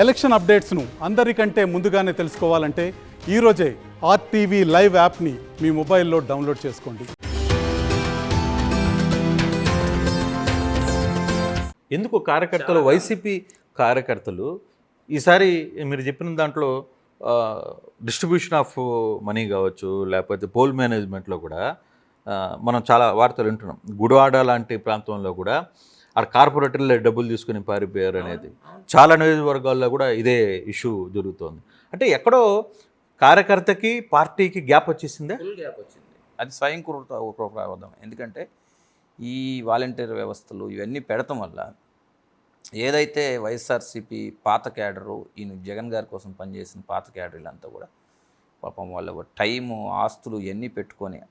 Election అప్డేట్స్ను అందరికంటే ముందుగానే తెలుసుకోవాలంటే ఈరోజే ఆర్టీవీ లైవ్ యాప్ని మీ మొబైల్లో డౌన్లోడ్ చేసుకోండి. ఎందుకు కార్యకర్తలు వైసీపీ కార్యకర్తలు ఈసారి మీరు చెప్పిన దాంట్లో డిస్ట్రిబ్యూషన్ ఆఫ్ మనీ కావచ్చు, లేకపోతే పోల్ మేనేజ్మెంట్లో కూడా మనం చాలా వార్తలు వింటున్నాం. గుడివాడ లాంటి ప్రాంతంలో కూడా ఆ కార్పొరేటర్లే డబ్బులు తీసుకుని పారిపోయారు అనేది చాలా నియోజకవర్గాల్లో కూడా ఇదే ఇష్యూ జరుగుతోంది. అంటే ఎక్కడో కార్యకర్తకి పార్టీకి గ్యాప్ వచ్చేసిందే. ఫుల్ గ్యాప్ వచ్చింది. అది స్వయంకృతం. ఎందుకంటే ఈ వాలంటీర్ వ్యవస్థలు ఇవన్నీ పెడతాం వల్ల ఏదైతే వైఎస్ఆర్సీపీ పాత క్యాడరు, ఈయన జగన్ గారి కోసం పనిచేసిన పాత క్యాడర్లంతా కూడా పాపం వాళ్ళ టైము, ఆస్తులు ఇవన్నీ పెట్టుకొని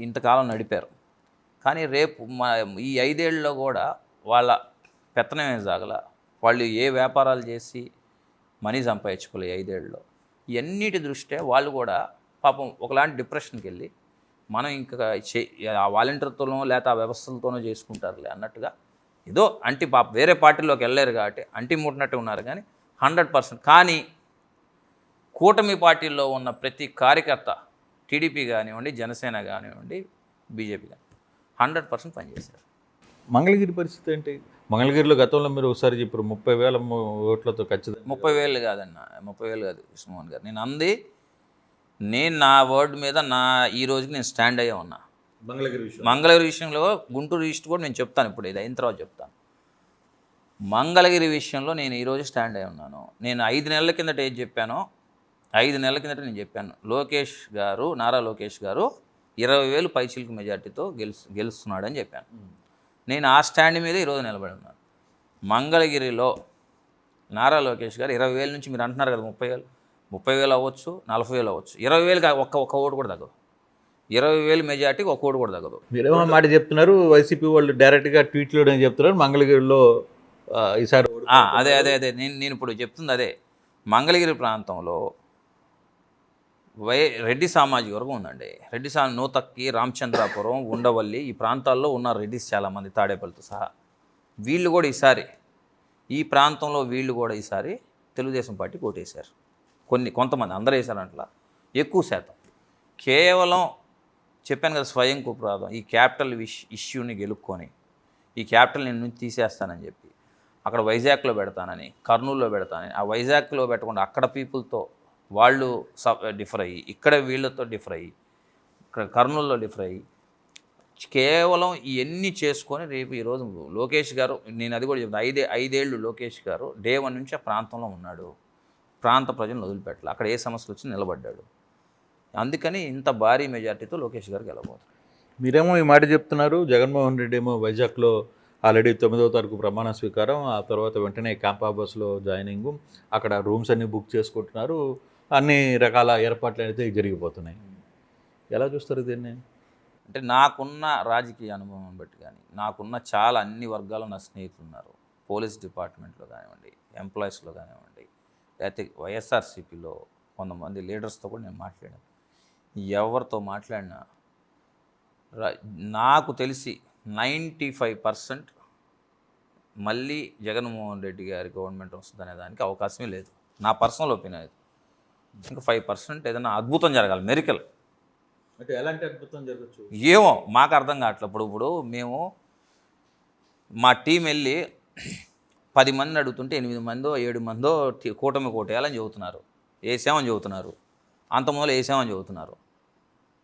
ఇంతకాలం నడిపారు. కానీ రేపు ఈ 5 ఏళ్ళలో కూడా వాళ్ళ పెత్తనమే సాగల. వాళ్ళు ఏ వ్యాపారాలు చేసి మనీ సంపాదించుకోలే 5 ఏళ్ళలో. ఇవన్నిటి దృష్ట్యా వాళ్ళు కూడా పాపం ఒకలాంటి డిప్రెషన్కి వెళ్ళి మనం ఇంకా ఆ వాలంటీర్తోనో లేకపోతే ఆ వ్యవస్థలతోనో చేసుకుంటారులే అన్నట్టుగా ఏదో పాప వేరే పార్టీలోకి వెళ్ళలేరు కాబట్టి ముట్టినట్టు ఉన్నారు. కానీ 100%. కానీ కూటమి పార్టీల్లో ఉన్న ప్రతి కార్యకర్త టీడీపీ కానివ్వండి, జనసేన కానివ్వండి, బీజేపీ కానీ 100% పనిచేశారు. మంగళగిరి పరిస్థితి ఏంటి? మంగళగిరిలో గతంలో మీరు ఒకసారి చెప్పారు 30,000 ఓట్లతో ఖచ్చితంగా. 30,000 కాదన్న, 30,000 కాదు కృష్ణమోహన్ గారు. నేను నా వర్డ్ మీద ఈ రోజుకి నేను స్టాండ్ అయ్యే ఉన్నా. మంగళగిరి విషయంలో గుంటూరు ఈస్ట్ కూడా నేను చెప్తాను, ఇప్పుడు ఇది అయిన తర్వాత చెప్తాను. మంగళగిరి విషయంలో నేను ఈరోజు స్టాండ్ అయి ఉన్నాను. నేను 5 నెలల కిందట ఏది చెప్పానో 5 నెలల కిందట నేను చెప్పాను, నారా లోకేష్ గారు 20,000 పైచిలకు మెజార్టీతో గెలుస్తున్నాడని చెప్పాను. నేను ఆ స్టాండ్ మీద ఈరోజు నిలబడి ఉన్నాను. మంగళగిరిలో నారా లోకేష్ గారు 20,000 నుంచి మీరు అంటున్నారు కదా 30,000 అవ్వచ్చు, 40,000 అవ్వచ్చు, 20,000 ఒక్క ఓటు కూడా తగ్గదు. 20,000 మెజార్టీకి ఒక్క ఓటు కూడా తగ్గదు. మీరేమో మాట చెప్తున్నారు, వైసీపీ వాళ్ళు డైరెక్ట్గా ట్వీట్లో చెప్తున్నారు మంగళగిరిలో ఈసారి అదే నేను ఇప్పుడు చెప్తుంది అదే. మంగళగిరి ప్రాంతంలో రెడ్డి సామాజిక వర్గం ఉందండి. నూతక్కి, రామచంద్రాపురం, ఉండవల్లి ఈ ప్రాంతాల్లో ఉన్నారు రెడ్డిస్ చాలామంది, తాడేపల్లితో సహా. వీళ్ళు కూడా ఈ ప్రాంతంలో ఈసారి తెలుగుదేశం పార్టీకి ఓటేశారు. కొంతమంది, అందరూ వేశారంట్లా, ఎక్కువ శాతం. కేవలం చెప్పాను కదా స్వయంకృతం, ఈ క్యాపిటల్ ఇష్యూని గెలుక్కొని ఈ క్యాపిటల్ నేను నుంచి తీసేస్తానని చెప్పి అక్కడ వైజాగ్లో పెడతానని, కర్నూలులో పెడతానని, ఆ వైజాగ్లో పెట్టకుండా అక్కడ పీపుల్తో వాళ్ళు డిఫర్ అయ్యి, ఇక్కడ వీళ్ళతో డిఫర్ అయ్యి, ఇక్కడ కర్నూలులో డిఫర్ అయ్యి, కేవలం ఇవన్నీ చేసుకొని రేపు ఈరోజు లోకేష్ గారు, నేను అది కూడా చెప్తాను, 5 ఏళ్ళు లోకేష్ గారు డే 1 నుంచి ఆ ప్రాంతంలో ఉన్నాడు. ప్రాంత ప్రజలను వదిలిపెట్టాలి, అక్కడ ఏ సమస్యలు వచ్చి నిలబడ్డాడు. అందుకని ఇంత భారీ మెజార్టీతో లోకేష్ గారు గెలవబోతున్నారు. మీరేమో ఈ మాట చెప్తున్నారు, జగన్మోహన్ రెడ్డి ఏమో వైజాగ్లో ఆల్రెడీ 9వ తారీఖు ప్రమాణ స్వీకారం, ఆ తర్వాత వెంటనే క్యాంపా బస్సులో జాయినింగు, అక్కడ రూమ్స్ అన్నీ బుక్ చేసుకుంటున్నారు, అన్ని రకాల ఏర్పాట్లు అయితే జరిగిపోతున్నాయి. ఎలా చూస్తారు దీన్ని? అంటే నాకున్న రాజకీయ అనుభవం బట్టి కానీ, నాకున్న చాలా అన్ని వర్గాలు నా స్నేహితులు ఉన్నారు. పోలీస్ డిపార్ట్మెంట్లో కానివ్వండి, ఎంప్లాయీస్లో కానివ్వండి, లేకపోతే వైఎస్ఆర్సీపీలో కొంతమంది లీడర్స్తో కూడా నేను మాట్లాడాను. ఎవరితో మాట్లాడినా నాకు తెలిసి 95% మళ్ళీ జగన్మోహన్ రెడ్డి గారి గవర్నమెంట్ వస్తుందనే దానికి అవకాశమే లేదు. నా పర్సనల్ ఒపీనియన్ అది. ఇంకా 5% ఏదైనా అద్భుతం జరగాలి, మెరికల్. అంటే ఎలాంటి అద్భుతం జరగచ్చు ఏమో మాకు అర్థం కావట్లేదు. ఇప్పుడు మేము మా టీం వెళ్ళి 10 మందిని అడుగుతుంటే 8 మందో 7 మందో కూటమి కోటేయాలని చెబుతున్నారు, వేసామని చెబుతున్నారు. అంతమందిలో వేసామని చెబుతున్నారు.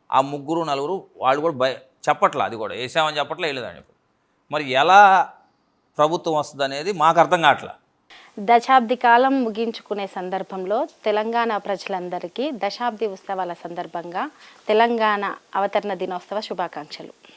ఆ 3, 4 వాళ్ళు కూడా చెప్పట్లా, అది కూడా వేసామని చెప్పట్లే, వేయలేదని. మరి ఎలా ప్రభుత్వం వస్తుంది అనేది మాకు అర్థం కావట్లా. దశాబ్ది కాలం ముగించుకునే సందర్భంలో తెలంగాణ ప్రజలందరికీ దశాబ్ది ఉత్సవాల సందర్భంగా తెలంగాణ అవతరణ దినోత్సవ శుభాకాంక్షలు.